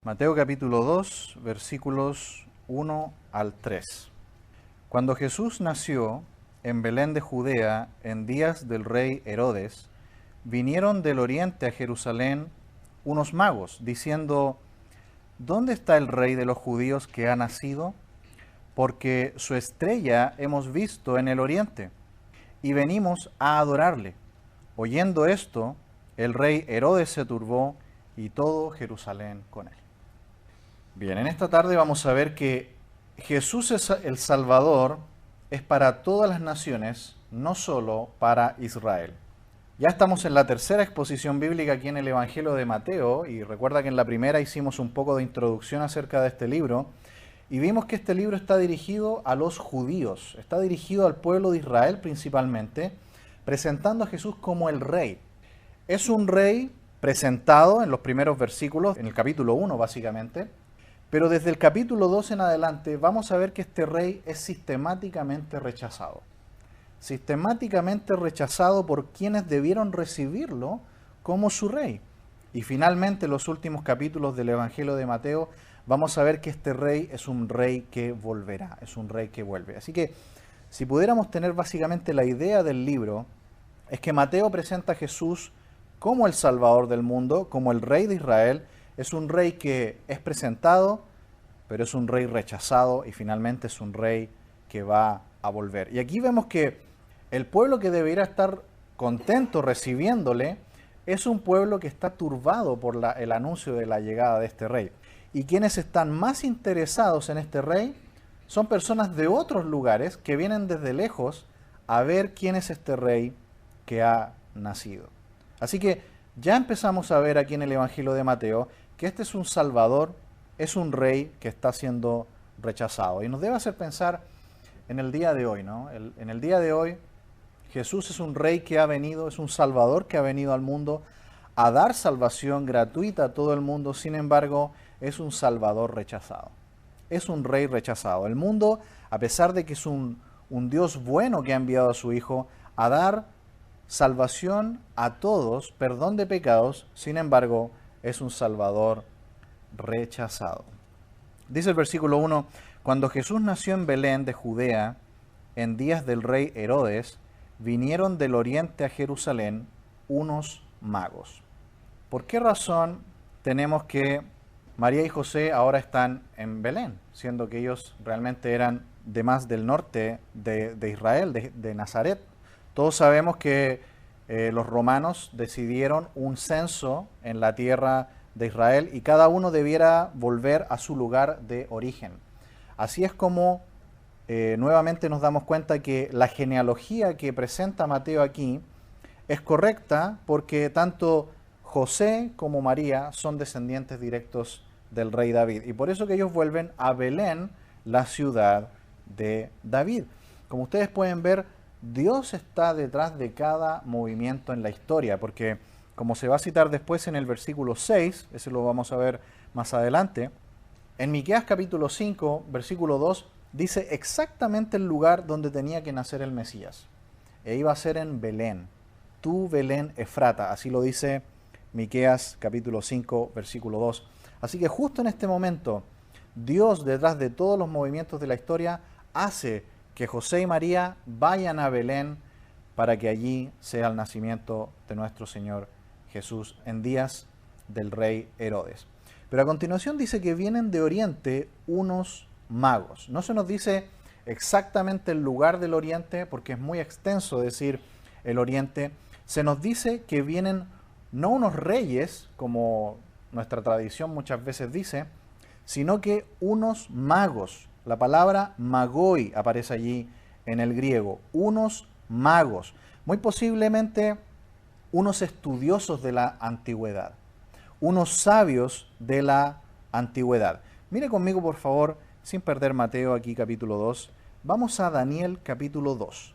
Mateo capítulo 2, versículos 1 al 3. Cuando Jesús nació en Belén de Judea, en días del rey Herodes, vinieron del oriente a Jerusalén unos magos, diciendo: ¿Dónde está el rey de los judíos que ha nacido? Porque su estrella hemos visto en el oriente, y venimos a adorarle. Oyendo esto, el rey Herodes se turbó, y todo Jerusalén con él. Bien, en esta tarde vamos a ver que Jesús es el Salvador, es para todas las naciones, no solo para Israel. Ya estamos en la tercera exposición bíblica aquí en el Evangelio de Mateo, y recuerda que en la primera hicimos un poco de introducción acerca de este libro, y vimos que este libro está dirigido a los judíos, está dirigido al pueblo de Israel principalmente, presentando a Jesús como el rey. Es un rey presentado en los primeros versículos, en el capítulo 1 básicamente, pero desde el capítulo 2 en adelante vamos a ver que este rey es sistemáticamente rechazado. Sistemáticamente rechazado por quienes debieron recibirlo como su rey. Y finalmente en los últimos capítulos del Evangelio de Mateo vamos a ver que este rey es un rey que volverá, es un rey que vuelve. Así que si pudiéramos tener básicamente la idea del libro, es que Mateo presenta a Jesús como el Salvador del mundo, como el rey de Israel. Es un rey que es presentado, pero es un rey rechazado y finalmente es un rey que va a volver. Y aquí vemos que el pueblo que debería estar contento recibiéndole es un pueblo que está turbado por el anuncio de la llegada de este rey. Y quienes están más interesados en este rey son personas de otros lugares que vienen desde lejos a ver quién es este rey que ha nacido. Así que ya empezamos a ver aquí en el Evangelio de Mateo que este es un Salvador, es un rey que está siendo rechazado. Y nos debe hacer pensar en el día de hoy, ¿no? En el día de hoy, Jesús es un rey que ha venido, es un Salvador que ha venido al mundo a dar salvación gratuita a todo el mundo. Sin embargo, es un Salvador rechazado. Es un rey rechazado. El mundo, a pesar de que es un Dios bueno que ha enviado a su Hijo a dar salvación a todos, perdón de pecados, sin embargo, es un Salvador rechazado. Dice el versículo 1, cuando Jesús nació en Belén de Judea, en días del rey Herodes, vinieron del oriente a Jerusalén unos magos. ¿Por qué razón tenemos que María y José ahora están en Belén, siendo que ellos realmente eran de más del norte de Israel, de Nazaret? Todos sabemos que los romanos decidieron un censo en la tierra de Israel y cada uno debiera volver a su lugar de origen. Así es como nuevamente nos damos cuenta que la genealogía que presenta Mateo aquí es correcta porque tanto José como María son descendientes directos del rey David. Y por eso que ellos vuelven a Belén, la ciudad de David. Como ustedes pueden ver, Dios está detrás de cada movimiento en la historia, porque como se va a citar después en el versículo 6, ese lo vamos a ver más adelante, en Miqueas capítulo 5, versículo 2, dice exactamente el lugar donde tenía que nacer el Mesías. E iba a ser en Belén, tú Belén Efrata, así lo dice Miqueas capítulo 5, versículo 2. Así que justo en este momento, Dios detrás de todos los movimientos de la historia hace que José y María vayan a Belén para que allí sea el nacimiento de nuestro Señor Jesús en días del rey Herodes. Pero a continuación dice que vienen de oriente unos magos. No se nos dice exactamente el lugar del oriente porque es muy extenso decir el oriente. Se nos dice que vienen no unos reyes, como nuestra tradición muchas veces dice, sino que unos magos. La palabra magoi aparece allí en el griego, unos magos, muy posiblemente unos estudiosos de la antigüedad, unos sabios de la antigüedad. Mire conmigo por favor, sin perder Mateo aquí capítulo 2, vamos a Daniel capítulo 2.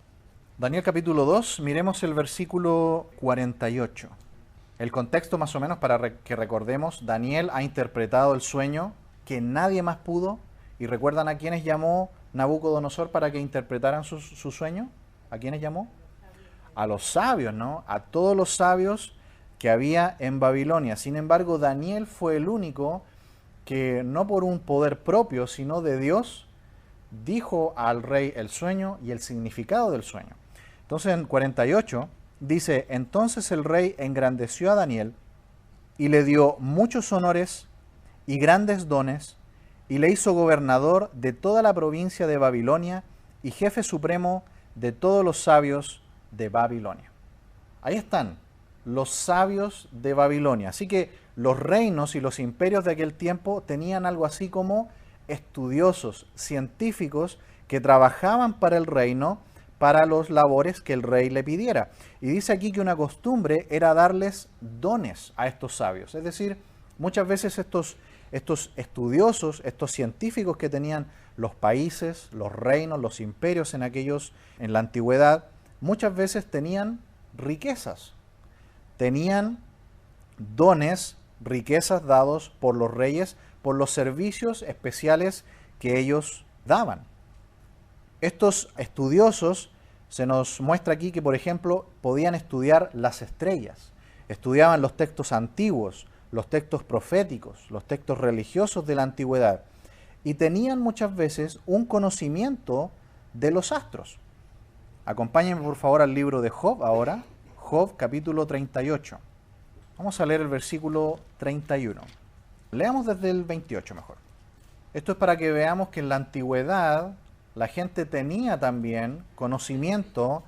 Daniel capítulo 2, miremos el versículo 48. El contexto más o menos para que recordemos, Daniel ha interpretado el sueño que nadie más pudo. ¿Y recuerdan a quiénes llamó Nabucodonosor para que interpretaran su sueño? ¿A quiénes llamó? A los sabios, ¿no? A todos los sabios que había en Babilonia. Sin embargo, Daniel fue el único que no por un poder propio, sino de Dios, dijo al rey el sueño y el significado del sueño. Entonces en 48 dice, entonces el rey engrandeció a Daniel y le dio muchos honores y grandes dones, y le hizo gobernador de toda la provincia de Babilonia y jefe supremo de todos los sabios de Babilonia. Ahí están los sabios de Babilonia. Así que los reinos y los imperios de aquel tiempo tenían algo así como estudiosos, científicos que trabajaban para el reino, para los labores que el rey le pidiera. Y dice aquí que una costumbre era darles dones a estos sabios. Es decir, muchas veces estos estudiosos, estos científicos que tenían los países, los reinos, los imperios en la antigüedad, muchas veces tenían riquezas, tenían dones, riquezas dados por los reyes, por los servicios especiales que ellos daban. Estos estudiosos, se nos muestra aquí que, por ejemplo, podían estudiar las estrellas, estudiaban los textos antiguos, los textos proféticos, los textos religiosos de la antigüedad, y tenían muchas veces un conocimiento de los astros. Acompáñenme por favor al libro de Job ahora, Job capítulo 38. Vamos a leer el versículo 31. Leamos desde el 28 mejor. Esto es para que veamos que en la antigüedad la gente tenía también conocimiento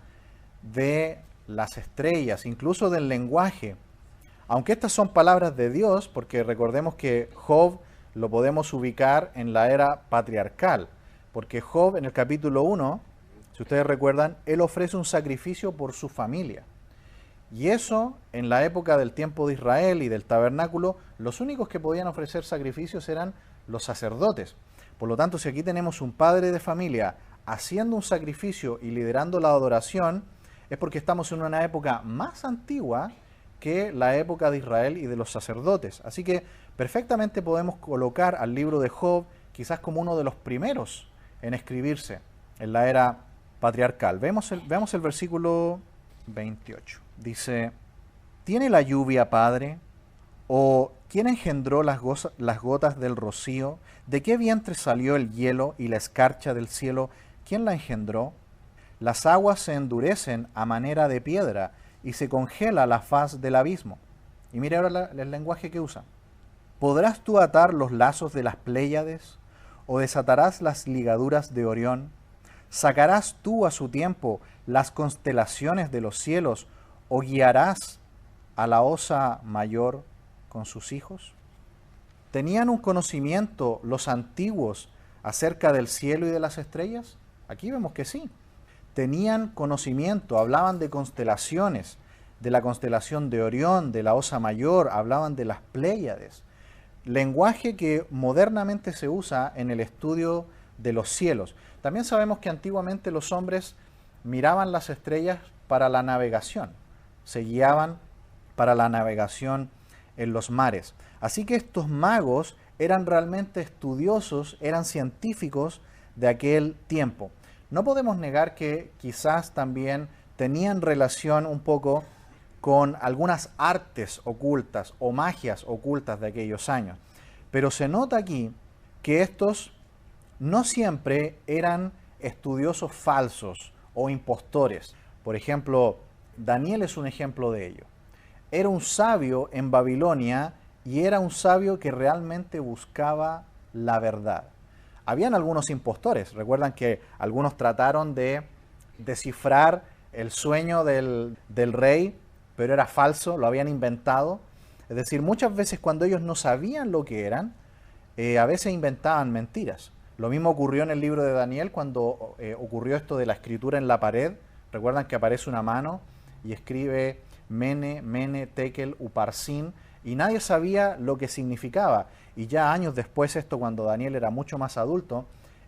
de las estrellas, incluso del lenguaje. Aunque estas son palabras de Dios, porque recordemos que Job lo podemos ubicar en la era patriarcal, porque Job en el capítulo 1, si ustedes recuerdan, él ofrece un sacrificio por su familia. Y eso, en la época del tiempo de Israel y del tabernáculo, los únicos que podían ofrecer sacrificios eran los sacerdotes. Por lo tanto, si aquí tenemos un padre de familia haciendo un sacrificio y liderando la adoración, es porque estamos en una época más antigua que la época de Israel y de los sacerdotes. Así que perfectamente podemos colocar al libro de Job quizás como uno de los primeros en escribirse en la era patriarcal. Veamos el versículo 28. Dice, ¿tiene la lluvia padre? ¿O quién engendró las gotas del rocío? ¿De qué vientre salió el hielo y la escarcha del cielo? ¿Quién la engendró? Las aguas se endurecen a manera de piedra y se congela la faz del abismo. Y mire ahora el lenguaje que usa. ¿Podrás tú atar los lazos de las Pléyades? ¿O desatarás las ligaduras de Orión? ¿Sacarás tú a su tiempo las constelaciones de los cielos? ¿O guiarás a la Osa Mayor con sus hijos? ¿Tenían un conocimiento los antiguos acerca del cielo y de las estrellas? Aquí vemos que sí. Tenían conocimiento, hablaban de constelaciones, de la constelación de Orión, de la Osa Mayor, hablaban de las Pléyades. Lenguaje que modernamente se usa en el estudio de los cielos. También sabemos que antiguamente los hombres miraban las estrellas para la navegación, se guiaban para la navegación en los mares. Así que estos magos eran realmente estudiosos, eran científicos de aquel tiempo. No podemos negar que quizás también tenían relación un poco con algunas artes ocultas o magias ocultas de aquellos años. Pero se nota aquí que estos no siempre eran estudiosos falsos o impostores. Por ejemplo, Daniel es un ejemplo de ello. Era un sabio en Babilonia y era un sabio que realmente buscaba la verdad. Habían algunos impostores. Recuerdan que algunos trataron de descifrar el sueño del rey, pero era falso, lo habían inventado. Es decir, muchas veces cuando ellos no sabían lo que eran, a veces inventaban mentiras. Lo mismo ocurrió en el libro de Daniel cuando ocurrió esto de la escritura en la pared. Recuerdan que aparece una mano y escribe Mene, Mene, Tekel, Uparsin, y nadie sabía lo que significaba. Y ya años después, esto cuando Daniel era mucho más adulto,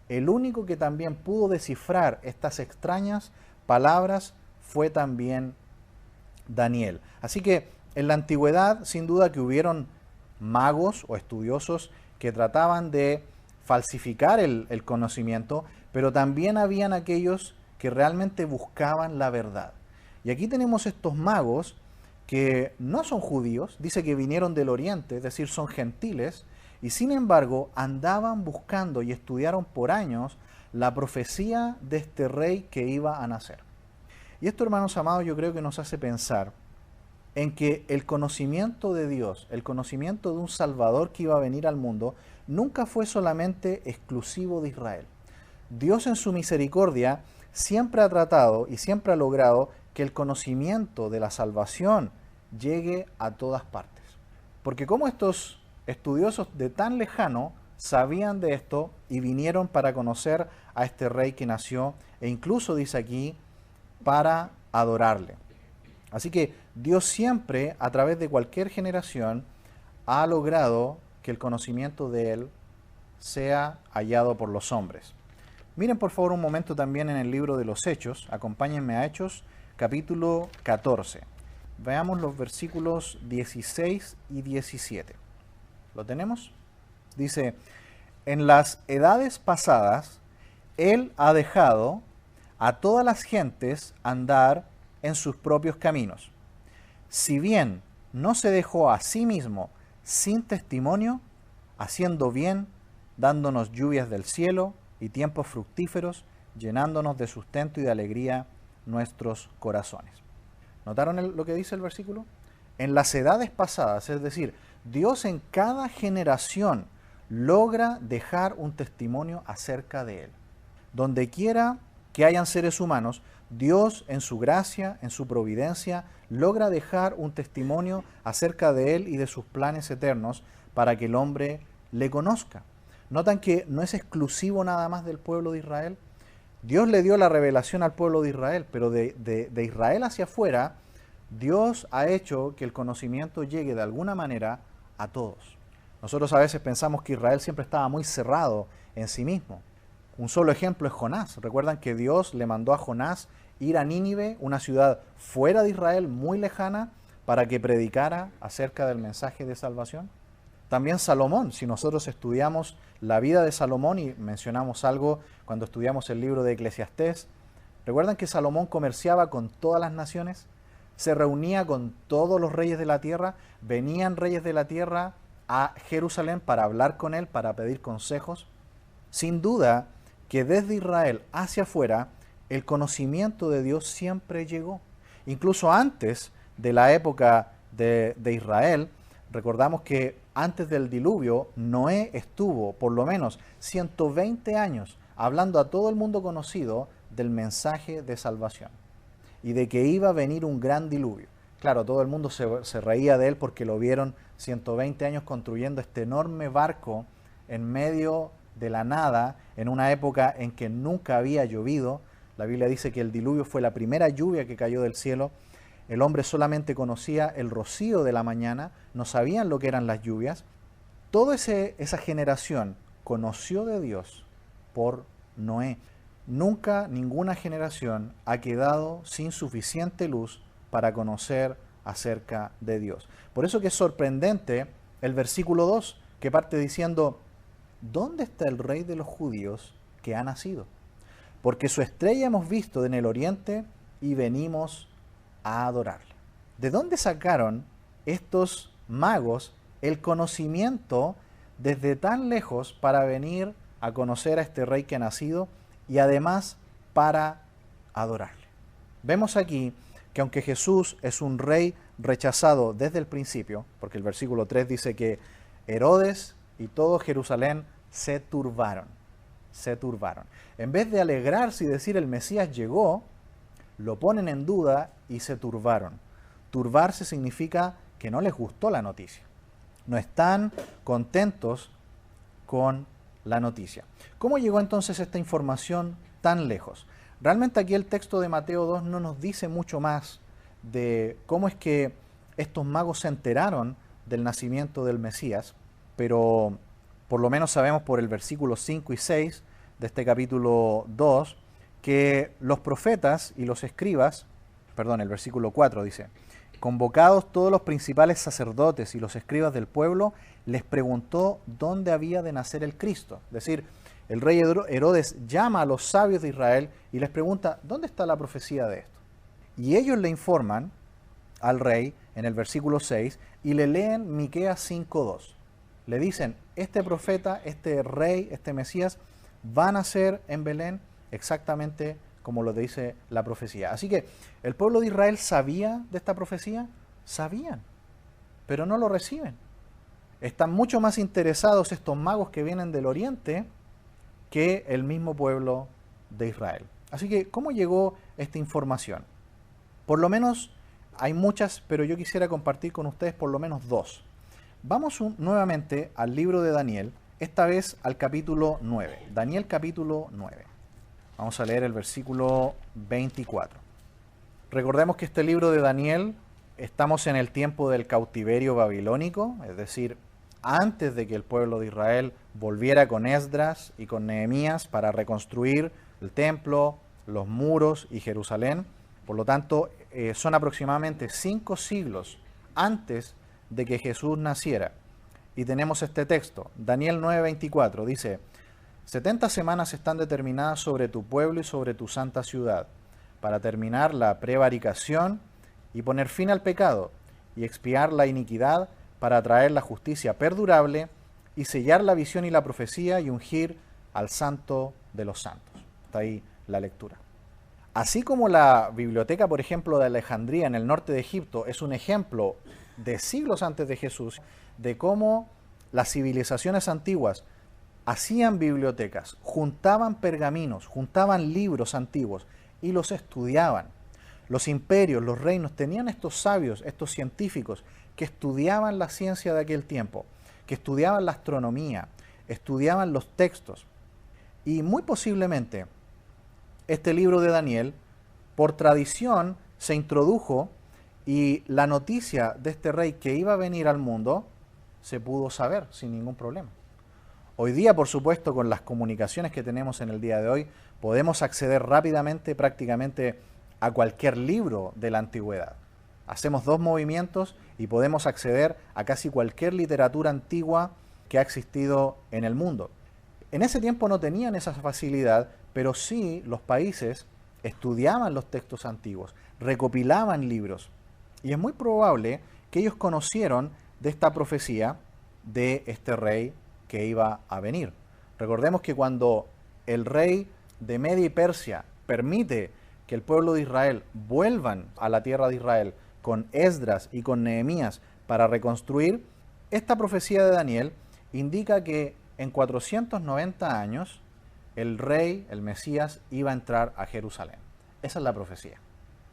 el único que también pudo descifrar estas extrañas palabras fue también Daniel. Así que en la antigüedad, sin duda que hubieron magos o estudiosos que trataban de falsificar el conocimiento, pero también habían aquellos que realmente buscaban la verdad. Y aquí tenemos estos magos que no son judíos, dice que vinieron del oriente, es decir, son gentiles, Y sin embargo, andaban buscando y estudiaron por años la profecía de este rey que iba a nacer. Y esto, hermanos amados, yo creo que nos hace pensar en que el conocimiento de Dios, el conocimiento de un Salvador que iba a venir al mundo, nunca fue solamente exclusivo de Israel. Dios en su misericordia siempre ha tratado y siempre ha logrado que el conocimiento de la salvación llegue a todas partes. Porque como estos estudiosos de tan lejano sabían de esto y vinieron para conocer a este rey que nació, e incluso dice aquí, para adorarle. Así que Dios siempre, a través de cualquier generación, ha logrado que el conocimiento de Él sea hallado por los hombres. Miren por favor un momento también en el libro de los Hechos, acompáñenme a Hechos, capítulo 14. Veamos los versículos 16 y 17. ¿Lo tenemos? Dice, en las edades pasadas, Él ha dejado a todas las gentes andar en sus propios caminos. Si bien no se dejó a sí mismo sin testimonio, haciendo bien, dándonos lluvias del cielo y tiempos fructíferos, llenándonos de sustento y de alegría nuestros corazones. ¿Notaron lo que dice el versículo? En las edades pasadas, es decir, Dios en cada generación logra dejar un testimonio acerca de Él. Donde quiera que hayan seres humanos, Dios en su gracia, en su providencia, logra dejar un testimonio acerca de Él y de sus planes eternos para que el hombre le conozca. Notan que no es exclusivo nada más del pueblo de Israel. Dios le dio la revelación al pueblo de Israel, pero de Israel hacia afuera, Dios ha hecho que el conocimiento llegue de alguna manera a todos. Nosotros a veces pensamos que Israel siempre estaba muy cerrado en sí mismo. Un solo ejemplo es Jonás. ¿Recuerdan que Dios le mandó a Jonás ir a Nínive, una ciudad fuera de Israel, muy lejana, para que predicara acerca del mensaje de salvación? También Salomón, si nosotros estudiamos la vida de Salomón y mencionamos algo cuando estudiamos el libro de Eclesiastés, ¿recuerdan que Salomón comerciaba con todas las naciones? Se reunía con todos los reyes de la tierra, venían reyes de la tierra a Jerusalén para hablar con él, para pedir consejos. Sin duda que desde Israel hacia afuera, el conocimiento de Dios siempre llegó. Incluso antes de la época de Israel, recordamos que antes del diluvio, Noé estuvo por lo menos 120 años hablando a todo el mundo conocido del mensaje de salvación y de que iba a venir un gran diluvio. Claro, todo el mundo se reía de él porque lo vieron 120 años construyendo este enorme barco en medio de la nada, en una época en que nunca había llovido. La Biblia dice que el diluvio fue la primera lluvia que cayó del cielo. El hombre solamente conocía el rocío de la mañana, no sabían lo que eran las lluvias. Toda esa generación conoció de Dios por Noé. Nunca ninguna generación ha quedado sin suficiente luz para conocer acerca de Dios. Por eso que es sorprendente el versículo 2, que parte diciendo, ¿dónde está el rey de los judíos que ha nacido? Porque su estrella hemos visto en el oriente y venimos a adorarle. ¿De dónde sacaron estos magos el conocimiento desde tan lejos para venir a conocer a este rey que ha nacido y además para adorarle? Vemos aquí que aunque Jesús es un rey rechazado desde el principio, porque el versículo 3 dice que Herodes y todo Jerusalén se turbaron. En vez de alegrarse y decir el Mesías llegó, lo ponen en duda y se turbaron. Turbarse significa que no les gustó la noticia. No están contentos con la noticia. ¿Cómo llegó entonces esta información tan lejos? Realmente aquí el texto de Mateo 2 no nos dice mucho más de cómo es que estos magos se enteraron del nacimiento del Mesías, pero por lo menos sabemos por el versículo 5 y 6 de este capítulo 2, que los profetas y los escribas, el versículo 4 dice, convocados todos los principales sacerdotes y los escribas del pueblo, les preguntó dónde había de nacer el Cristo. Es decir, el rey Herodes llama a los sabios de Israel y les pregunta, ¿dónde está la profecía de esto? Y ellos le informan al rey en el versículo 6 y le leen Miqueas 5:2. le dicen, este profeta, este rey, este Mesías, va a nacer en Belén exactamente como lo dice la profecía. Así que, ¿el pueblo de Israel sabía de esta profecía? Sabían, pero no lo reciben. Están mucho más interesados estos magos que vienen del oriente que el mismo pueblo de Israel. Así que, ¿cómo llegó esta información? Por lo menos hay muchas, pero yo quisiera compartir con ustedes por lo menos dos. Vamos nuevamente al libro de Daniel, esta vez al capítulo 9. Daniel capítulo 9. Vamos a leer el versículo 24. Recordemos que este libro de Daniel, estamos en el tiempo del cautiverio babilónico, es decir, antes de que el pueblo de Israel volviera con Esdras y con Nehemías para reconstruir el templo, los muros y Jerusalén. Por lo tanto, son aproximadamente 5 siglos antes de que Jesús naciera. Y tenemos este texto, Daniel 9:24, dice: 70 semanas están determinadas sobre tu pueblo y sobre tu santa ciudad, para terminar la prevaricación y poner fin al pecado, y expiar la iniquidad, para traer la justicia perdurable, y sellar la visión y la profecía, y ungir al santo de los santos. Está ahí la lectura. Así como la biblioteca, por ejemplo, de Alejandría en el norte de Egipto es un ejemplo de siglos antes de Jesús, de cómo las civilizaciones antiguas hacían bibliotecas, juntaban pergaminos, juntaban libros antiguos y los estudiaban. Los imperios, los reinos tenían estos sabios, estos científicos que estudiaban la ciencia de aquel tiempo, que estudiaban la astronomía, estudiaban los textos. Y muy posiblemente este libro de Daniel, por tradición, se introdujo y la noticia de este rey que iba a venir al mundo se pudo saber sin ningún problema. Hoy día, por supuesto, con las comunicaciones que tenemos en el día de hoy, podemos acceder rápidamente prácticamente a cualquier libro de la antigüedad. Hacemos 2 movimientos y podemos acceder a casi cualquier literatura antigua que ha existido en el mundo. En ese tiempo no tenían esa facilidad, pero sí los países estudiaban los textos antiguos, recopilaban libros. Y es muy probable que ellos conocieron de esta profecía de este rey que iba a venir. Recordemos que cuando el rey de Media y Persia permite que el pueblo de Israel vuelvan a la tierra de Israel con Esdras y con Nehemías para reconstruir, esta profecía de Daniel indica que en 490 años el rey, el Mesías, iba a entrar a Jerusalén. Esa es la profecía.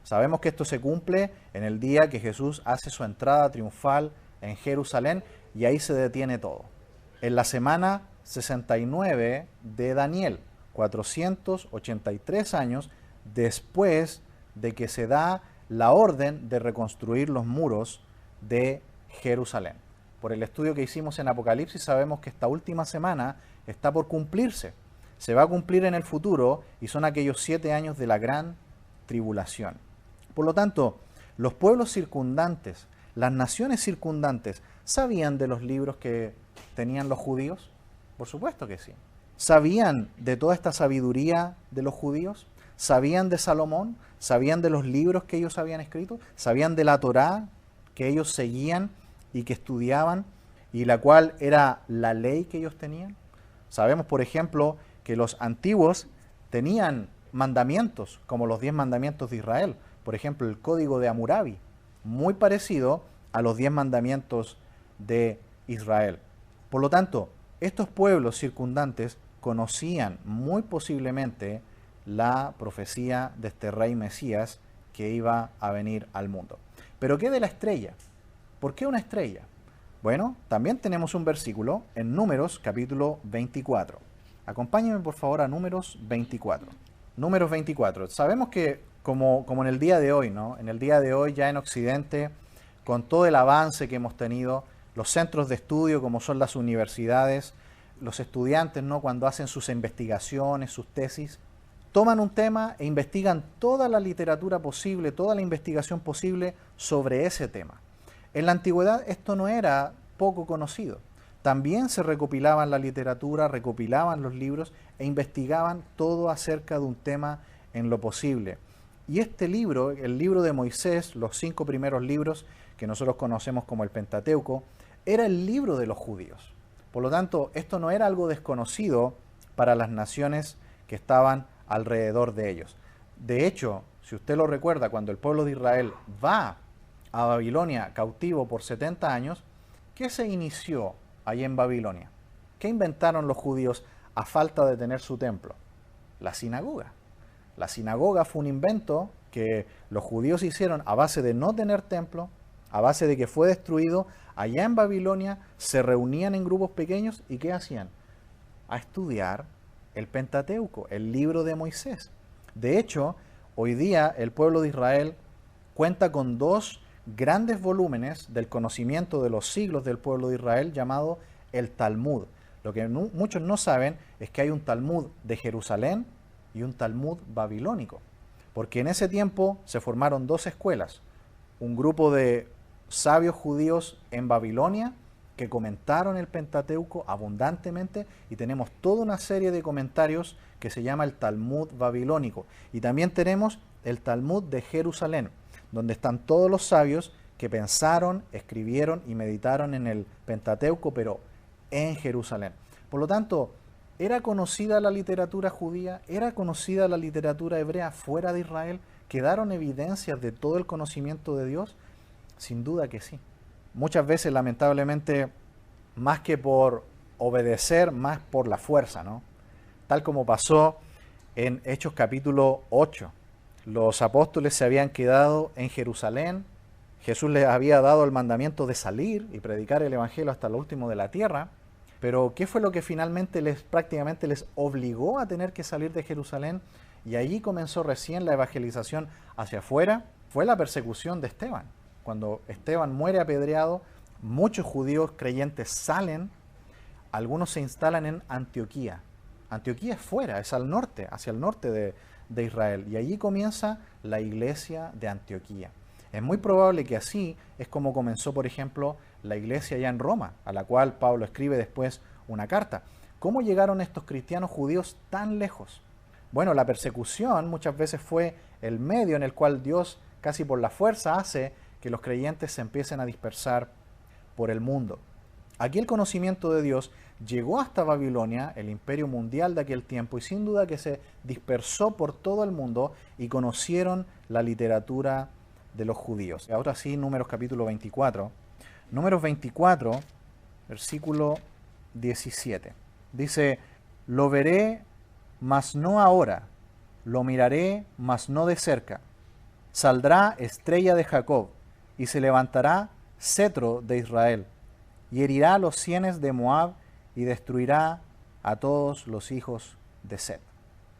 Sabemos que esto se cumple en el día que Jesús hace su entrada triunfal en Jerusalén y ahí se detiene todo. En la semana 69 de Daniel, 483 años después de que se da la orden de reconstruir los muros de Jerusalén. Por el estudio que hicimos en Apocalipsis sabemos que esta última semana está por cumplirse. Se va a cumplir en el futuro y son aquellos 7 años de la gran tribulación. Por lo tanto, los pueblos circundantes, las naciones circundantes, ¿sabían de los libros que tenían los judíos? Por supuesto que sí. ¿Sabían de toda esta sabiduría de los judíos? ¿Sabían de Salomón? ¿Sabían de los libros que ellos habían escrito? ¿Sabían de la Torá que ellos seguían y que estudiaban y la cual era la ley que ellos tenían? Sabemos, por ejemplo, que los antiguos tenían mandamientos, como los 10 mandamientos de Israel. Por ejemplo, el Código de Hammurabi, muy parecido a los 10 mandamientos de Israel. Por lo tanto, estos pueblos circundantes conocían muy posiblemente la profecía de este rey Mesías que iba a venir al mundo. ¿Pero qué de la estrella? ¿Por qué una estrella? Bueno, también tenemos un versículo en Números capítulo 24. Acompáñenme por favor a Números 24. Números 24. Sabemos que como en el día de hoy, ¿no? En el día de hoy ya en Occidente, con todo el avance que hemos tenido, los centros de estudio como son las universidades, los estudiantes, ¿no? Cuando hacen sus investigaciones, sus tesis, toman un tema e investigan toda la literatura posible, toda la investigación posible sobre ese tema. En la antigüedad esto no era poco conocido. También se recopilaban la literatura, recopilaban los libros e investigaban todo acerca de un tema en lo posible. Y este libro, el libro de Moisés, los 5 primeros libros que nosotros conocemos como el Pentateuco, era el libro de los judíos. Por lo tanto, esto no era algo desconocido para las naciones que estaban alrededor de ellos. De hecho, si usted lo recuerda, cuando el pueblo de Israel va a Babilonia cautivo por 70 años, ¿qué se inició allí en Babilonia? ¿Qué inventaron los judíos a falta de tener su templo? La sinagoga. La sinagoga fue un invento que los judíos hicieron a base de no tener templo, a base de que fue destruido. Allá en Babilonia se reunían en grupos pequeños y ¿qué hacían? A estudiar el Pentateuco, el libro de Moisés. De hecho, hoy día el pueblo de Israel cuenta con dos grandes volúmenes del conocimiento de los siglos del pueblo de Israel llamado el Talmud. Lo que muchos no saben es que hay un Talmud de Jerusalén y un Talmud babilónico, porque en ese tiempo se formaron dos escuelas, un grupo de sabios judíos en Babilonia que comentaron el Pentateuco abundantemente y tenemos toda una serie de comentarios que se llama el Talmud babilónico, y también tenemos el Talmud de Jerusalén, donde están todos los sabios que pensaron, escribieron y meditaron en el Pentateuco, pero en Jerusalén. Por lo tanto, ¿era conocida la literatura judía? ¿Era conocida la literatura hebrea fuera de Israel? ¿Quedaron evidencias de todo el conocimiento de Dios? Sin duda que sí. Muchas veces, lamentablemente, más que por obedecer, más por la fuerza, ¿no? Tal como pasó en Hechos capítulo 8. Los apóstoles se habían quedado en Jerusalén. Jesús les había dado el mandamiento de salir y predicar el evangelio hasta lo último de la tierra. Pero ¿qué fue lo que finalmente prácticamente les obligó a tener que salir de Jerusalén? Y allí comenzó recién la evangelización hacia afuera. Fue la persecución de Esteban. Cuando Esteban muere apedreado, muchos judíos creyentes salen, algunos se instalan en Antioquía. Antioquía es fuera, es al norte, hacia el norte de Israel. Y allí comienza la iglesia de Antioquía. Es muy probable que así es como comenzó, por ejemplo, la iglesia allá en Roma, a la cual Pablo escribe después una carta. ¿Cómo llegaron estos cristianos judíos tan lejos? Bueno, la persecución muchas veces fue el medio en el cual Dios, casi por la fuerza, hace que los creyentes se empiecen a dispersar por el mundo. Aquí el conocimiento de Dios llegó hasta Babilonia, el imperio mundial de aquel tiempo, y sin duda que se dispersó por todo el mundo y conocieron la literatura de los judíos. Ahora sí, Números capítulo 24. Números 24, versículo 17. Dice, lo veré, mas no ahora, lo miraré, mas no de cerca. Saldrá estrella de Jacob, y se levantará cetro de Israel, y herirá los sienes de Moab, y destruirá a todos los hijos de Set.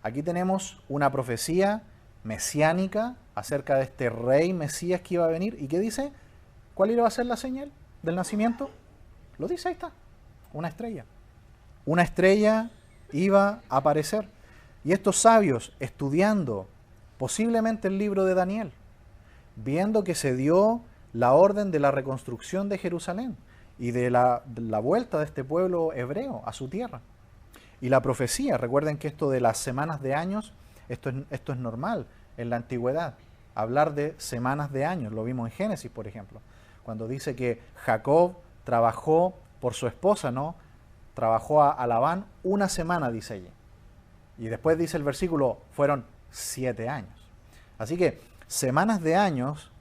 Aquí tenemos una profecía mesiánica acerca de este rey Mesías que iba a venir. ¿Y qué dice? ¿Cuál iba a ser la señal del nacimiento? Lo dice, ahí está, una estrella. Una estrella iba a aparecer. Y estos sabios, estudiando posiblemente el libro de Daniel, viendo que se dio la orden de la reconstrucción de Jerusalén y de la vuelta de este pueblo hebreo a su tierra. Y la profecía, recuerden que esto de las semanas de años, esto es normal en la antigüedad, hablar de semanas de años, lo vimos en Génesis, por ejemplo, cuando dice que Jacob trabajó por su esposa, ¿no? Trabajó a Labán una semana, dice allí. Y después dice el versículo, fueron 7 años. Así que semanas de años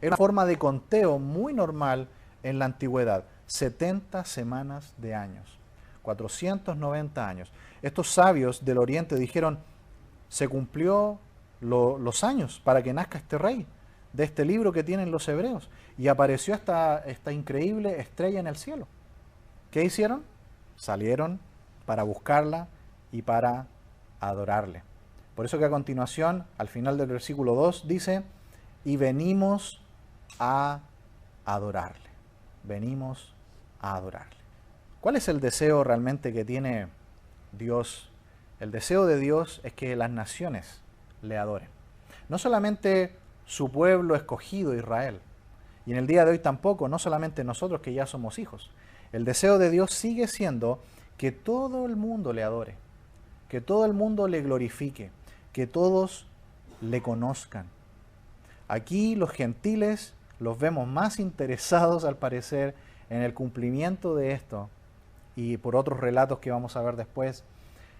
era una forma de conteo muy normal en la antigüedad. 70 semanas de años, 490 años. Estos sabios del oriente dijeron, se cumplió los años para que nazca este rey de este libro que tienen los hebreos. Y apareció esta increíble estrella en el cielo. ¿Qué hicieron? Salieron para buscarla y para adorarle. Por eso que a continuación, al final del versículo 2, dice, y venimos a adorarle. Venimos a adorarle. ¿Cuál es el deseo realmente que tiene Dios? El deseo de Dios es que las naciones le adoren. No solamente su pueblo escogido, Israel, y en el día de hoy tampoco, no solamente nosotros que ya somos hijos. El deseo de Dios sigue siendo que todo el mundo le adore, que todo el mundo le glorifique, que todos le conozcan. Aquí los gentiles los vemos más interesados, al parecer, en el cumplimiento de esto y por otros relatos que vamos a ver después,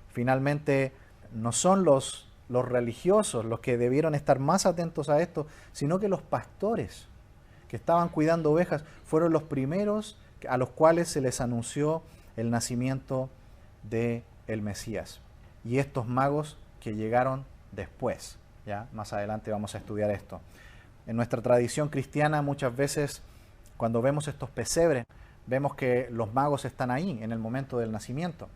finalmente no son los religiosos los que debieron estar más atentos a esto, sino que los pastores que estaban cuidando ovejas fueron los primeros a los cuales se les anunció el nacimiento del Mesías. Y estos magos que llegaron después, ¿ya? Más adelante vamos a estudiar esto. En nuestra tradición cristiana muchas veces cuando vemos estos pesebres, vemos que los magos están ahí en el momento del nacimiento.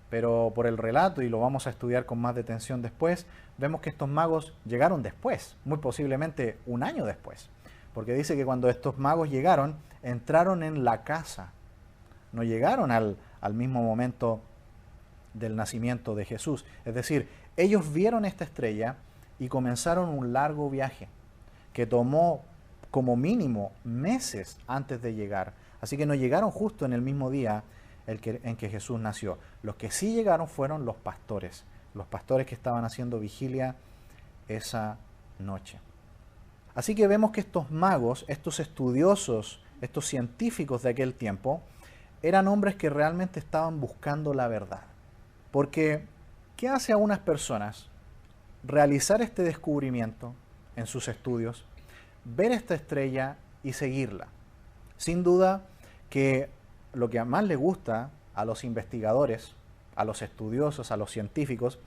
Pero por el relato, y lo vamos a estudiar con más detención después, vemos que estos magos llegaron después, muy posiblemente un año después. Porque dice que cuando estos magos llegaron, entraron en la casa. No llegaron al mismo momento del nacimiento de Jesús. Es decir, ellos vieron esta estrella y comenzaron un largo viaje que tomó como mínimo meses antes de llegar. Así que no llegaron justo en el mismo día en que Jesús nació. Los que sí llegaron fueron los pastores que estaban haciendo vigilia esa noche. Así que vemos que estos magos, estos estudiosos, estos científicos de aquel tiempo, eran hombres que realmente estaban buscando la verdad. Porque, ¿qué hace a unas personas realizar este descubrimiento en sus estudios, ver esta estrella y seguirla? Sin duda que lo que más les gusta a los investigadores, a los estudiosos, a los científicos,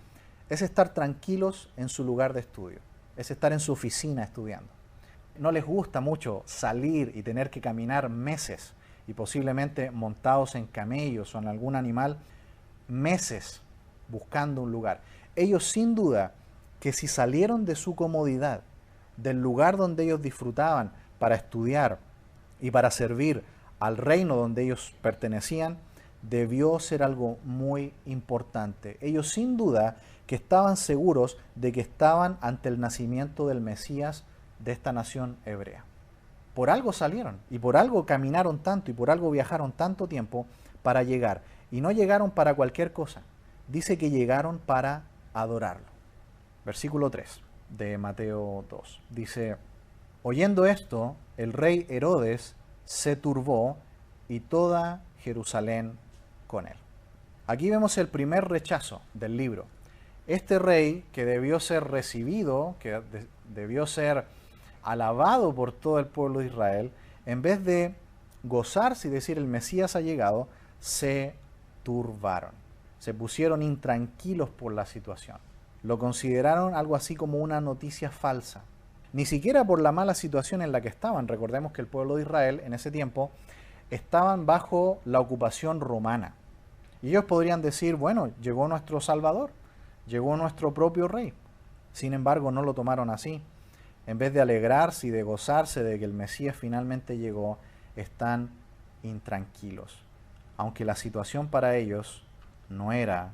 es estar tranquilos en su lugar de estudio, es estar en su oficina estudiando. No les gusta mucho salir y tener que caminar meses, y posiblemente montados en camellos o en algún animal, meses buscando un lugar. Ellos sin duda que si salieron de su comodidad, del lugar donde ellos disfrutaban para estudiar y para servir al reino donde ellos pertenecían, debió ser algo muy importante. Ellos sin duda que estaban seguros de que estaban ante el nacimiento del Mesías de esta nación hebrea. Por algo salieron y por algo caminaron tanto y por algo viajaron tanto tiempo para llegar. Y no llegaron para cualquier cosa. Dice que llegaron para adorarlo. Versículo 3 de Mateo 2. Dice, oyendo esto, el rey Herodes se turbó y toda Jerusalén con él. Aquí vemos el primer rechazo del libro. Este rey que debió ser recibido, que debió ser alabado por todo el pueblo de Israel, en vez de gozarse y decir el Mesías ha llegado, se turbaron. Se pusieron intranquilos por la situación. Lo consideraron algo así como una noticia falsa. Ni siquiera por la mala situación en la que estaban. Recordemos que el pueblo de Israel en ese tiempo estaban bajo la ocupación romana. Y ellos podrían decir, bueno, llegó nuestro Salvador, llegó nuestro propio rey. Sin embargo, no lo tomaron así. En vez de alegrarse y de gozarse de que el Mesías finalmente llegó, están intranquilos. Aunque la situación para ellos no era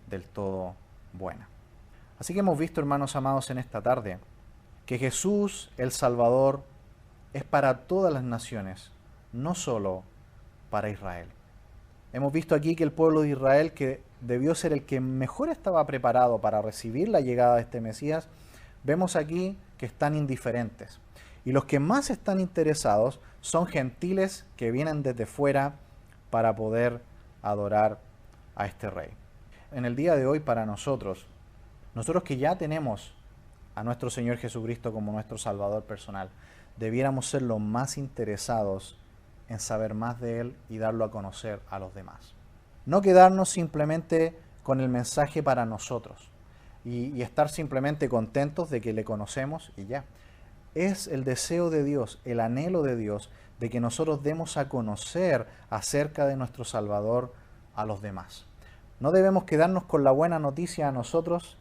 del todo buena. Así que hemos visto, hermanos amados, en esta tarde, que Jesús, el Salvador, es para todas las naciones, no solo para Israel. Hemos visto aquí que el pueblo de Israel, que debió ser el que mejor estaba preparado para recibir la llegada de este Mesías, vemos aquí que están indiferentes. Y los que más están interesados son gentiles que vienen desde fuera para poder adorar a este rey. En el día de hoy, para nosotros que ya tenemos a nuestro Señor Jesucristo como nuestro Salvador personal, debiéramos ser los más interesados en saber más de Él y darlo a conocer a los demás. No quedarnos simplemente con el mensaje para nosotros y estar simplemente contentos de que le conocemos y ya. Es el deseo de Dios, el anhelo de Dios, de que nosotros demos a conocer acerca de nuestro Salvador a los demás. No debemos quedarnos con la buena noticia a nosotros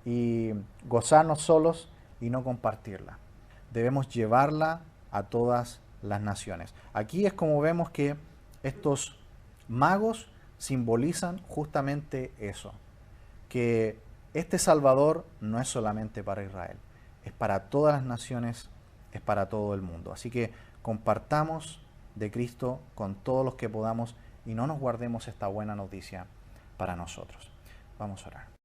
y gozarnos solos y no compartirla. Debemos llevarla a todas las naciones. Aquí es como vemos que estos magos simbolizan justamente eso, que este Salvador no es solamente para Israel, es para todas las naciones, es para todo el mundo. Así que compartamos de Cristo con todos los que podamos y no nos guardemos esta buena noticia para nosotros. Vamos a orar.